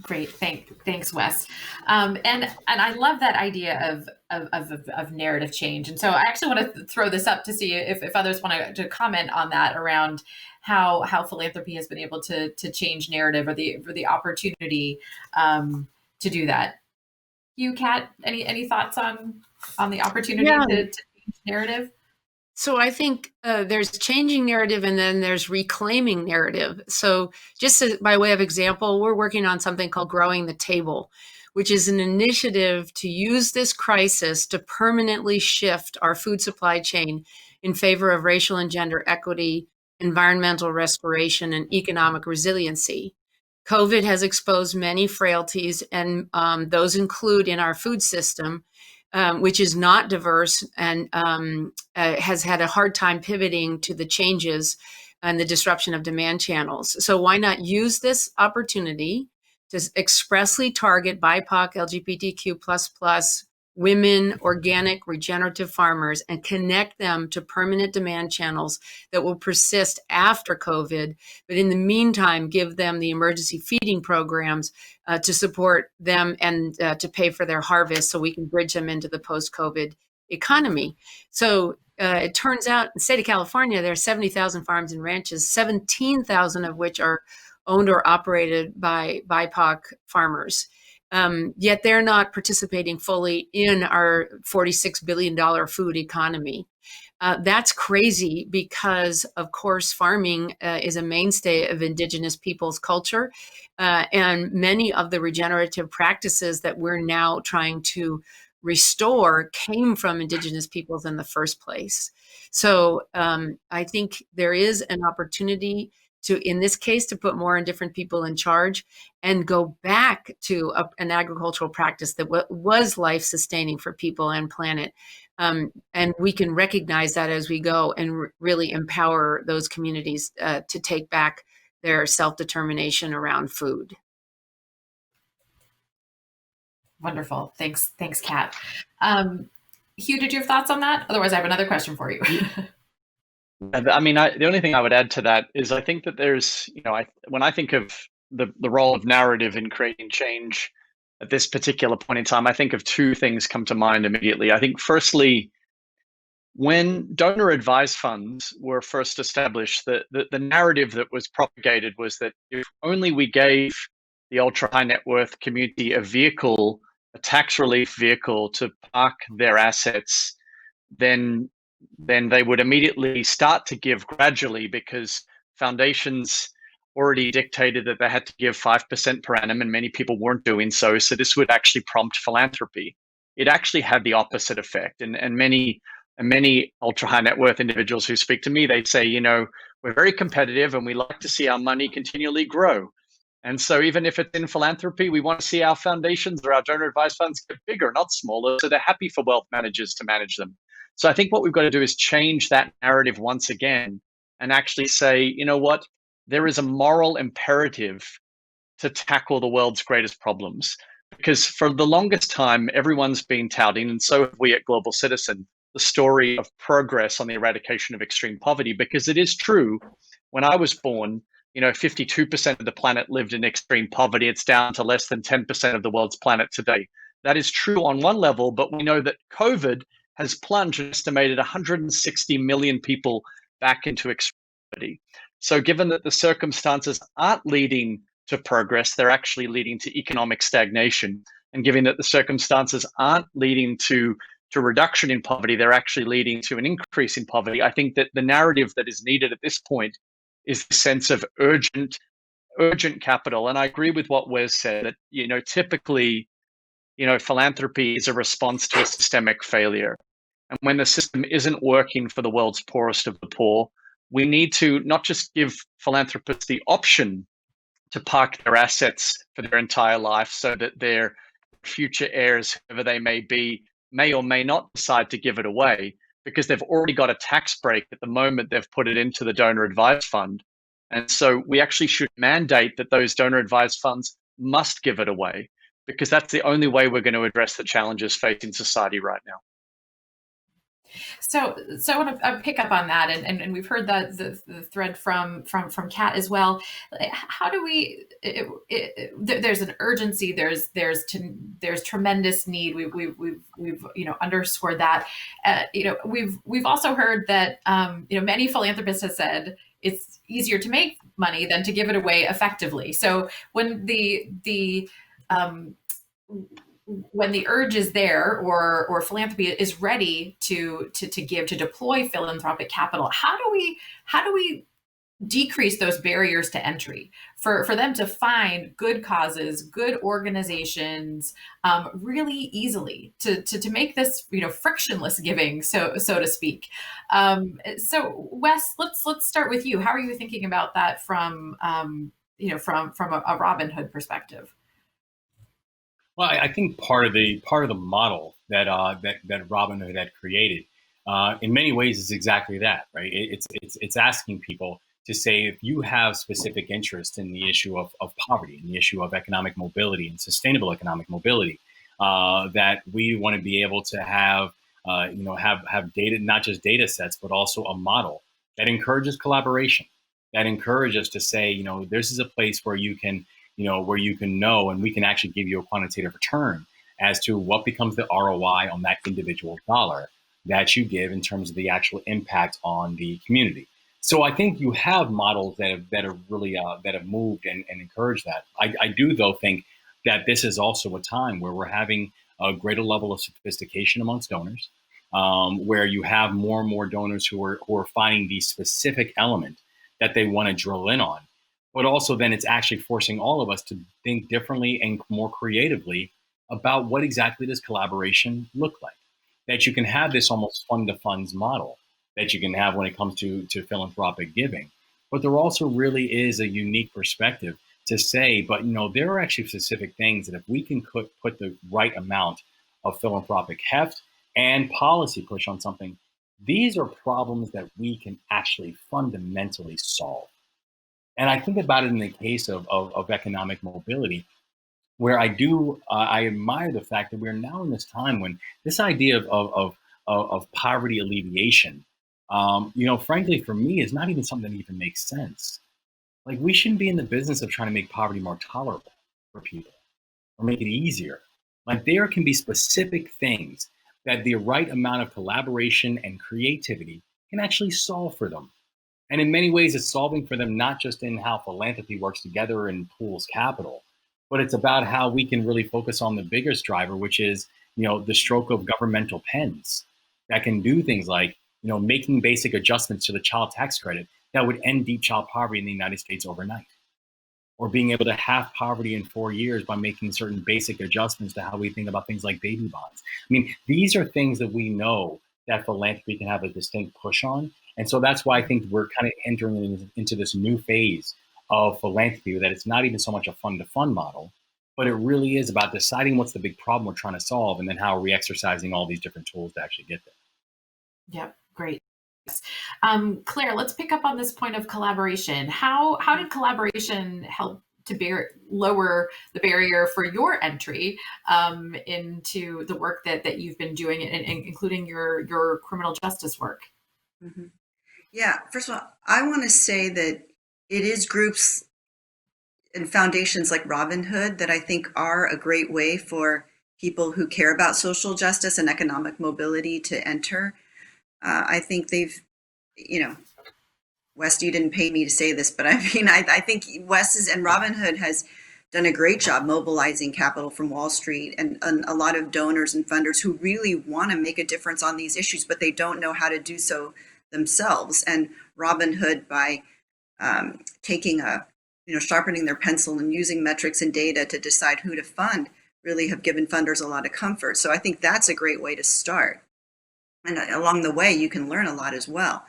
Great, thanks, Wes. And I love that idea of narrative change. And so I actually want to throw this up to see if others want to comment on that around how philanthropy has been able to change narrative or the opportunity to do that. You, Kat, any thoughts on the opportunity to change narrative? So I think there's changing narrative and then there's reclaiming narrative. So just by way of example, we're working on something called Growing the Table, which is an initiative to use this crisis to permanently shift our food supply chain in favor of racial and gender equity, environmental restoration, and economic resiliency. COVID has exposed many frailties, and those include in our food system, which is not diverse and has had a hard time pivoting to the changes and the disruption of demand channels. So why not use this opportunity to expressly target BIPOC, LGBTQ+, women, organic, regenerative farmers, and connect them to permanent demand channels that will persist after COVID, but in the meantime, give them the emergency feeding programs to support them and to pay for their harvest so we can bridge them into the post-COVID economy. So it turns out in the state of California, there are 70,000 farms and ranches, 17,000 of which are owned or operated by BIPOC farmers. Yet they're not participating fully in our $46 billion food economy. That's crazy because, of course, farming is a mainstay of Indigenous peoples' culture. And many of the regenerative practices that we're now trying to restore came from Indigenous peoples in the first place. So I think there is an opportunity to, in this case, to put more and different people in charge and go back to an agricultural practice that was life-sustaining for people and planet. And we can recognize that as we go and really empower those communities to take back their self-determination around food. Wonderful. Thanks, Kat. Hugh, did you have thoughts on that? Otherwise, I have another question for you. I mean, the only thing I would add to that is I think that there's, when I think of the role of narrative in creating change at this particular point in time, I think of two things come to mind immediately. I think firstly, when donor advised funds were first established, the narrative that was propagated was that if only we gave the ultra high net worth community a vehicle, a tax relief vehicle to park their assets, then they would immediately start to give gradually because foundations already dictated that they had to give 5% per annum and many people weren't doing so. So this would actually prompt philanthropy. It actually had the opposite effect. And many ultra high net worth individuals who speak to me, they say, we're very competitive and we like to see our money continually grow. And so even if it's in philanthropy, we want to see our foundations or our donor advised funds get bigger, not smaller. So they're happy for wealth managers to manage them. So I think what we've got to do is change that narrative once again and actually say, you know what, there is a moral imperative to tackle the world's greatest problems. Because for the longest time, everyone's been touting, and so have we at Global Citizen, the story of progress on the eradication of extreme poverty. Because it is true, when I was born, 52% of the planet lived in extreme poverty. It's down to less than 10% of the world's planet today. That is true on one level, but we know that COVID has plunged an estimated 160 million people back into extreme poverty. So given that the circumstances aren't leading to progress, they're actually leading to economic stagnation. And given that the circumstances aren't leading to reduction in poverty, they're actually leading to an increase in poverty. I think that the narrative that is needed at this point is the sense of urgent capital. And I agree with what Wes said, that, typically, philanthropy is a response to a systemic failure. And when the system isn't working for the world's poorest of the poor, we need to not just give philanthropists the option to park their assets for their entire life so that their future heirs, whoever they may be, may or may not decide to give it away because they've already got a tax break at the moment they've put it into the donor advised fund. And so we actually should mandate that those donor advised funds must give it away, because that's the only way we're going to address the challenges facing society right now. So I want to pick up on that, and we've heard that the thread from Kat as well. How do we? There's an urgency. There's tremendous need. We've underscored that. We've also heard that many philanthropists have said it's easier to make money than to give it away effectively. So when when the urge is there, or philanthropy is ready to give, to deploy philanthropic capital, how do we decrease those barriers to entry for them to find good causes, good organizations, really easily to make this frictionless giving, so to speak. So Wes, let's start with you. How are you thinking about that from a Robin Hood perspective? Well, I think part of the model that Robin Hood had created, in many ways, is exactly that, right? It's asking people to say, if you have specific interest in the issue of poverty, and the issue of economic mobility and sustainable economic mobility, that we want to be able to have data, not just data sets, but also a model that encourages collaboration, that encourages to say, this is a place where you can know, and we can actually give you a quantitative return as to what becomes the ROI on that individual dollar that you give in terms of the actual impact on the community. So I think you have models that have really that have moved and encouraged that. I do, though, think that this is also a time where we're having a greater level of sophistication amongst donors, where you have more and more donors who are finding the specific element that they want to drill in on. But also then it's actually forcing all of us to think differently and more creatively about what exactly does collaboration look like. That you can have this almost fund to funds model that you can have when it comes to philanthropic giving. But there also really is a unique perspective to say, but there are actually specific things that if we can put the right amount of philanthropic heft and policy push on something, these are problems that we can actually fundamentally solve. And I think about it in the case of economic mobility, where I admire the fact that we're now in this time when this idea of poverty alleviation, frankly, for me, is not even something that even makes sense. Like, we shouldn't be in the business of trying to make poverty more tolerable for people or make it easier. Like, there can be specific things that the right amount of collaboration and creativity can actually solve for them. And in many ways, it's solving for them, not just in how philanthropy works together and pools capital, but it's about how we can really focus on the biggest driver, which is, the stroke of governmental pens that can do things like, making basic adjustments to the child tax credit that would end deep child poverty in the United States overnight, or being able to halve poverty in 4 years by making certain basic adjustments to how we think about things like baby bonds. I mean, these are things that we know that philanthropy can have a distinct push on. And so that's why I think we're kind of entering into this new phase of philanthropy, that it's not even so much a fund-to-fund model, but it really is about deciding what's the big problem we're trying to solve, and then how are we exercising all these different tools to actually get there. Yeah, great. Claire, let's pick up on this point of collaboration. How did collaboration help to lower the barrier for your entry into the work that you've been doing, including your criminal justice work? Mm-hmm. Yeah, first of all, I want to say that it is groups and foundations like Robin Hood that I think are a great way for people who care about social justice and economic mobility to enter. I think they've, Wes, you didn't pay me to say this, but I think Wes and Robin Hood has done a great job mobilizing capital from Wall Street and a lot of donors and funders who really want to make a difference on these issues, but they don't know how to do so themselves. And Robin Hood, by sharpening their pencil and using metrics and data to decide who to fund, really have given funders a lot of comfort. So I think that's a great way to start. And along the way, you can learn a lot as well.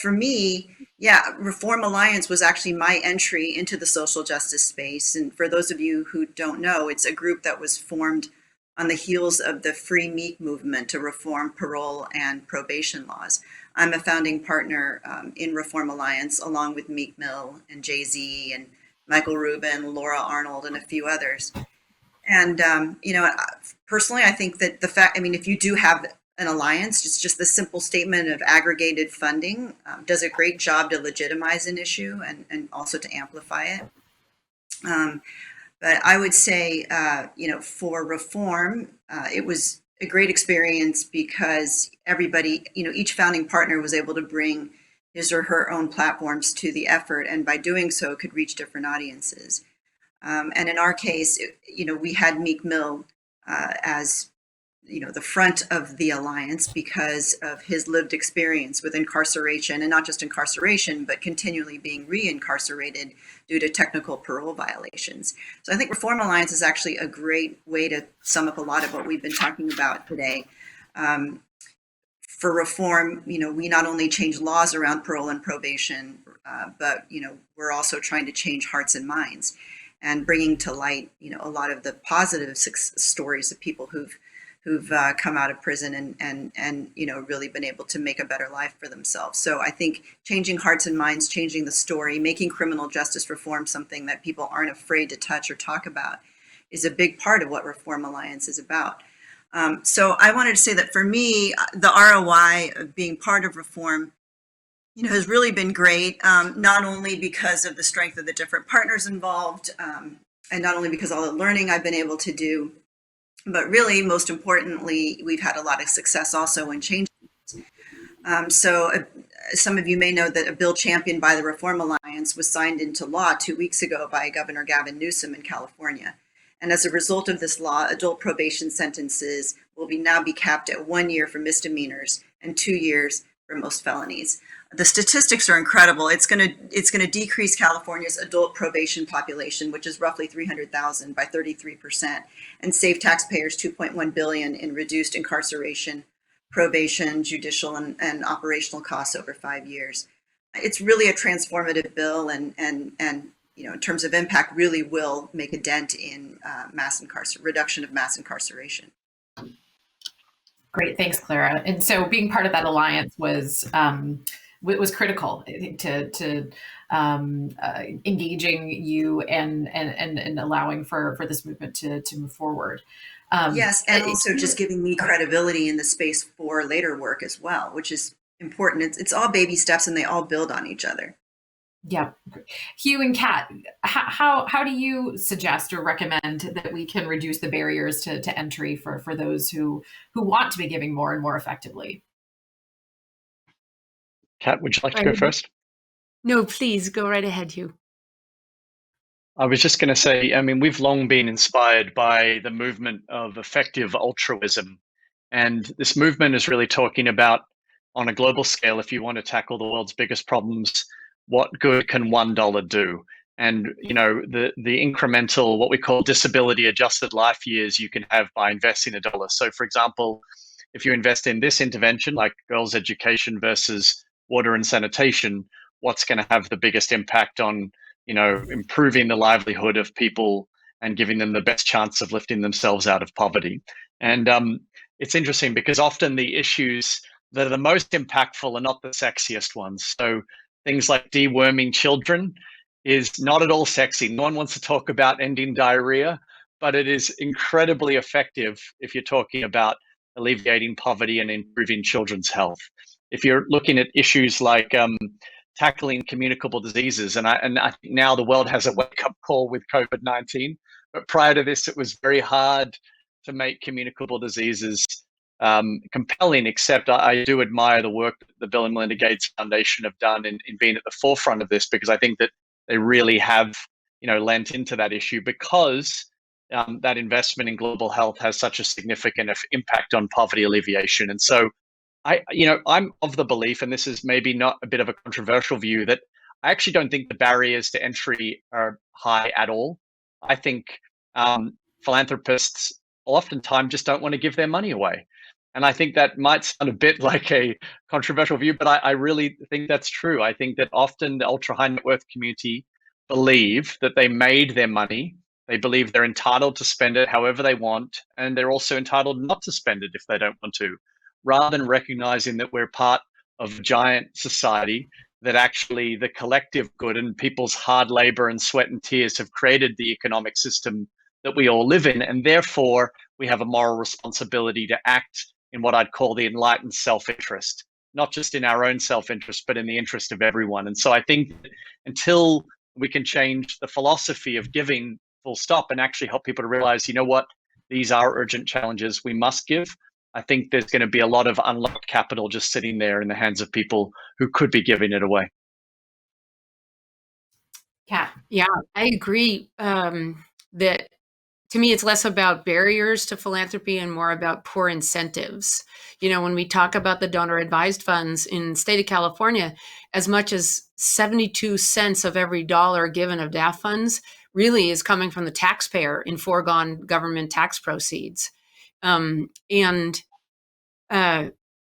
For me, yeah, Reform Alliance was actually my entry into the social justice space. And for those of you who don't know, it's a group that was formed on the heels of the Free Meek movement to reform parole and probation laws. I'm a founding partner in Reform Alliance, along with Meek Mill and Jay-Z and Michael Rubin, Laura Arnold, and a few others. And, personally, I think that if you do have an alliance, it's just the simple statement of aggregated funding does a great job to legitimize an issue and also to amplify it. But I would say, for Reform, it was a great experience because everybody, each founding partner was able to bring his or her own platforms to the effort, and by doing so could reach different audiences. And in our case, we had Meek Mill as the front of the alliance because of his lived experience with incarceration, and not just incarceration, but continually being re-incarcerated due to technical parole violations. So I think Reform Alliance is actually a great way to sum up a lot of what we've been talking about today. For Reform, we not only change laws around parole and probation, but we're also trying to change hearts and minds, and bringing to light, a lot of the positive stories of people who've come out of prison and really been able to make a better life for themselves. So I think changing hearts and minds, changing the story, making criminal justice reform something that people aren't afraid to touch or talk about is a big part of what Reform Alliance is about. So I wanted to say that for me, the ROI of being part of Reform has really been great, not only because of the strength of the different partners involved, and not only because of all the learning I've been able to do, but really, most importantly, we've had a lot of success also in changing. Some of you may know that a bill championed by the Reform Alliance was signed into law 2 weeks ago by Governor Gavin Newsom in California. And as a result of this law, adult probation sentences will now be capped at 1 year for misdemeanors and 2 years for most felonies. The statistics are incredible. It's going to decrease California's adult probation population, which is roughly 300,000, by 33%, and save taxpayers $2.1 billion in reduced incarceration, probation, judicial, and operational costs over 5 years. It's really a transformative bill, and in terms of impact, really will make a dent in reduction of mass incarceration. Great, thanks, Clara. And so being part of that alliance was critical to engaging you and allowing for this movement to move forward. Yes, and also just giving me credibility in the space for later work as well, which is important. It's all baby steps, and they all build on each other. Yeah. Hugh and Kat, how do you suggest or recommend that we can reduce the barriers to entry for those who want to be giving more and more effectively? Kat, would you like to go first? No, please go right ahead, Hugh. I was just going to say, we've long been inspired by the movement of effective altruism. And this movement is really talking about, on a global scale, if you want to tackle the world's biggest problems, what good can $1 do? And the incremental, what we call disability adjusted life years you can have by investing $1. So for example, if you invest in this intervention, like girls' education versus water and sanitation, what's going to have the biggest impact on improving the livelihood of people and giving them the best chance of lifting themselves out of poverty? And it's interesting because often the issues that are the most impactful are not the sexiest ones. So things like deworming children is not at all sexy. No one wants to talk about ending diarrhea, but it is incredibly effective if you're talking about alleviating poverty and improving children's health. If you're looking at issues like tackling communicable diseases, and I think now the world has a wake-up call with COVID-19, but prior to this, it was very hard to make communicable diseases compelling, except I do admire the work that the Bill and Melinda Gates Foundation have done in being at the forefront of this, because I think that they really have, lent into that issue, because that investment in global health has such a significant impact on poverty alleviation. And so I'm of the belief, and this is maybe not a bit of a controversial view, that I actually don't think the barriers to entry are high at all. I think philanthropists oftentimes just don't want to give their money away. And I think that might sound a bit like a controversial view, but I really think that's true. I think that often the ultra high net worth community believe that they made their money. They believe they're entitled to spend it however they want, and they're also entitled not to spend it if they don't want to, rather than recognizing that we're part of a giant society, that actually the collective good and people's hard labor and sweat and tears have created the economic system that we all live in. And therefore, we have a moral responsibility to act in what I'd call the enlightened self-interest, not just in our own self-interest, but in the interest of everyone. And so I think until we can change the philosophy of giving full stop and actually help people to realize, you know what, these are urgent challenges we must give, I think there's going to be a lot of unlocked capital just sitting there in the hands of people who could be giving it away. Yeah, I agree that to me, it's less about barriers to philanthropy and more about poor incentives. You know, when we talk about the donor advised funds in the state of California, as much as 72 cents of every dollar given of DAF funds really is coming from the taxpayer in foregone government tax proceeds. And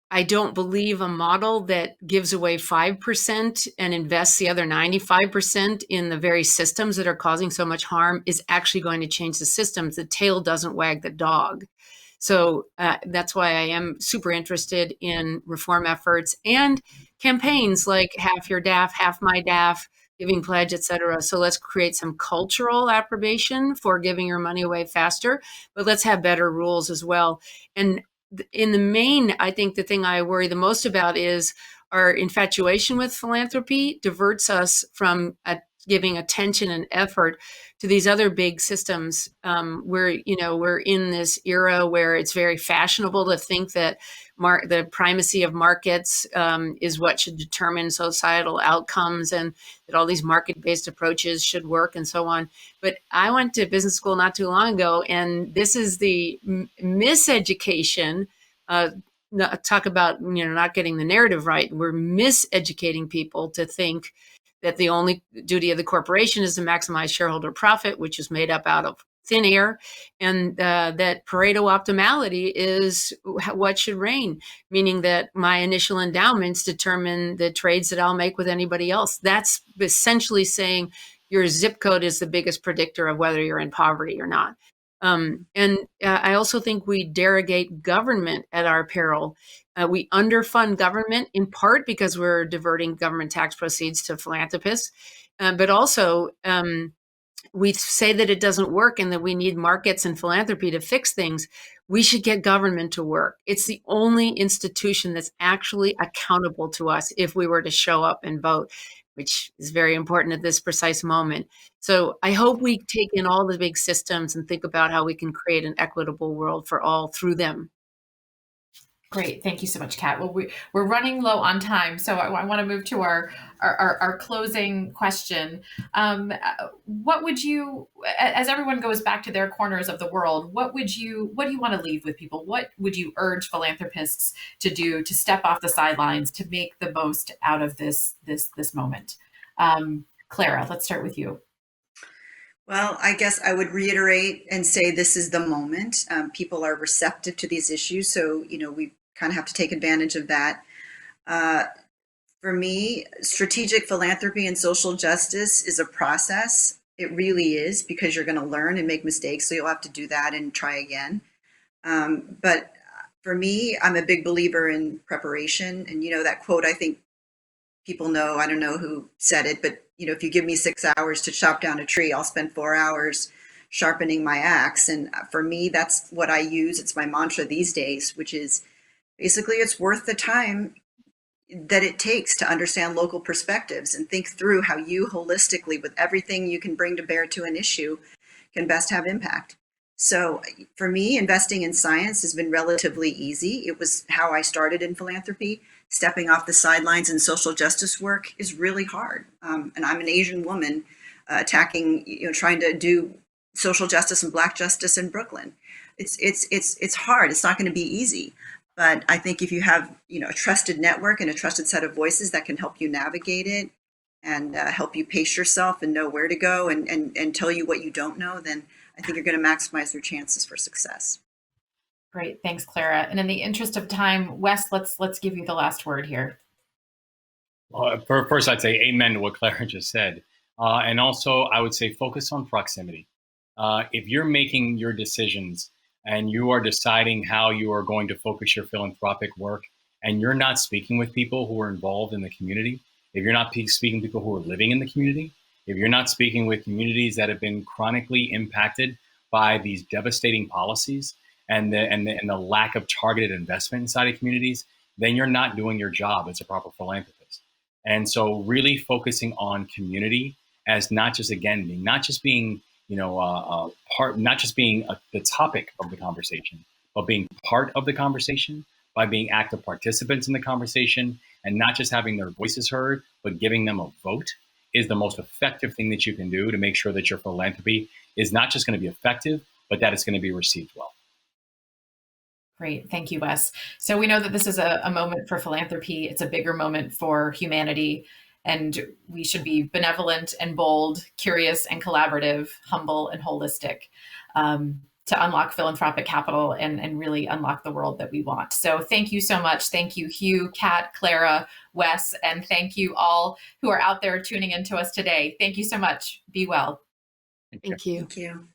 I don't believe a model that gives away 5% and invests the other 95% in the very systems that are causing so much harm is actually going to change the systems. The tail doesn't wag the dog. So that's why I am super interested in reform efforts and campaigns like Half Your DAF, Half My DAF, Giving Pledge, et cetera. So let's create some cultural approbation for giving your money away faster, but let's have better rules as well. And in the main, I think the thing I worry the most about is our infatuation with philanthropy diverts us from giving attention and effort to these other big systems. We're in this era where it's very fashionable to think that the primacy of markets is what should determine societal outcomes, and that all these market-based approaches should work and so on. But I went to business school not too long ago, and this is the miseducation. Talk about not getting the narrative right. We're miseducating people to think that the only duty of the corporation is to maximize shareholder profit, which is made up out of thin air, and that Pareto optimality is what should reign, meaning that my initial endowments determine the trades that I'll make with anybody else. That's essentially saying your zip code is the biggest predictor of whether you're in poverty or not. I also think we derogate government at our peril. We underfund government in part because we're diverting government tax proceeds to philanthropists, but also we say that it doesn't work and that we need markets and philanthropy to fix things. We should get government to work. It's the only institution that's actually accountable to us if we were to show up and vote, which is very important at this precise moment. So I hope we take in all the big systems and think about how we can create an equitable world for all through them. Great. Thank you so much, Kat. Well, we're running low on time, so I want to move to our closing question. What would you, as everyone goes back to their corners of the world, what do you want to leave with people? What would you urge philanthropists to do to step off the sidelines to make the most out of this moment? Clara, let's start with you. Well, I guess I would reiterate and say this is the moment. People are receptive to these issues, so we kind of have to take advantage of that. For me, strategic philanthropy and social justice is a process. It really is, because you're going to learn and make mistakes, so you'll have to do that and try again. But for me, I'm a big believer in preparation, and that quote, I think people know. I don't know who said it, but if you give me 6 hours to chop down a tree, I'll spend 4 hours sharpening my axe. And for me, that's what I use. It's my mantra these days, which is basically it's worth the time that it takes to understand local perspectives and think through how you holistically, with everything you can bring to bear to an issue, can best have impact. So for me, investing in science has been relatively easy. It was how I started in philanthropy. Stepping off the sidelines in social justice work is really hard. And I'm an Asian woman trying to do social justice and Black justice in Brooklyn. It's hard. It's not going to be easy. But I think if you have a trusted network and a trusted set of voices that can help you navigate it and help you pace yourself and know where to go and tell you what you don't know, then I think you're going to maximize your chances for success. Great, thanks, Clara. And in the interest of time, Wes, let's give you the last word here. First, I'd say amen to what Clara just said. And also, I would say focus on proximity. If you're making your decisions and you are deciding how you are going to focus your philanthropic work, and you're not speaking with people who are involved in the community, if you're not speaking to people who are living in the community, if you're not speaking with communities that have been chronically impacted by these devastating policies and the lack of targeted investment inside of communities, then you're not doing your job as a proper philanthropist. And so really focusing on community as not just being the topic of the conversation, but being part of the conversation by being active participants in the conversation and not just having their voices heard, but giving them a vote is the most effective thing that you can do to make sure that your philanthropy is not just going to be effective, but that it's going to be received well. Great. Thank you, Wes. So we know that this is a moment for philanthropy. It's a bigger moment for humanity. And we should be benevolent and bold, curious and collaborative, humble and holistic, to unlock philanthropic capital and really unlock the world that we want. So thank you so much. Thank you, Hugh, Kat, Clara, Wes, and thank you all who are out there tuning into us today. Thank you so much. Be well. Thank you. Thank you.